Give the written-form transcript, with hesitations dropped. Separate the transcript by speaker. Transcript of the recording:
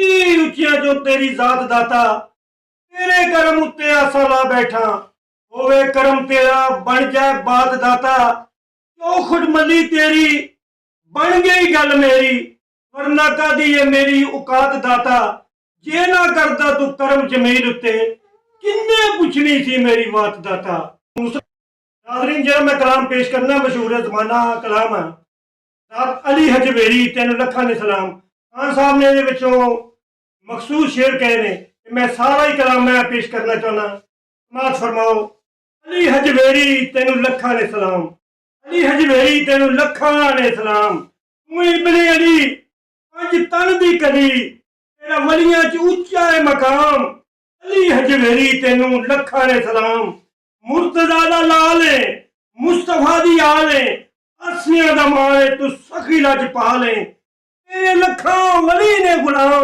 Speaker 1: ਉੱਚੀ ਉੱਚੀਆਂ ਜੋ ਤੇਰੀ ਜ਼ਾਤ ਦਾਤਾ, ਤੇਰੇ ਕਰਮ ਉੱਤੇ ਆਸਾ ਲਾ ਬੈਠਾ। ਹੋਵੇ ਕਰਮ ਤੇਰਾ ਬਣ ਜਾਏ ਬਾਤ ਦਾਤਾ, ਚੌਖਟ ਮੱਲੀ ਤੇਰੀ ਬਣ ਗਈ ਗੱਲ ਮੇਰੀ। ਵਰਨਾ ਕਾਦੀ ਏ ਮੇਰੀ ਔਕਾਤ ਦਾਤਾ, ਜੇ ਨਾ ਕਰਦਾ ਤੂੰ ਕਰਮ ਜ਼ਮੀਨ ਉੱਤੇ, ਕਿੰਨੇ ਪੁੱਛਣੀ ਸੀ ਮੇਰੀ ਬਾਤ ਦਾਤਾ। नाज़रीन जो मैं कलाम पेश करना मशहूर जमाना कलाम है अली हजवेरी तेन लखा ने सलाम। खान साहब ने ये विचों मखसूस शेर कहे ने, मैं सारा ही कलाम मैं पेश करना चाहना। समात फरमाओ। अली हजवेरी तेन लखा ने सलाम, अली हजवेरी तेन लखा ने सलाम। तू इब्ने अली पंज तन दी कली, तेरा वलियां च उच्चा है मकाम। अली हजवेरी तेन लखा ने सलाम। मुर्तजा दा लाल है, मुस्तफा दी आल है, अरसियां दा माल है, तू सखी लज पाल है, तेरे लखां वली ने गुलाम।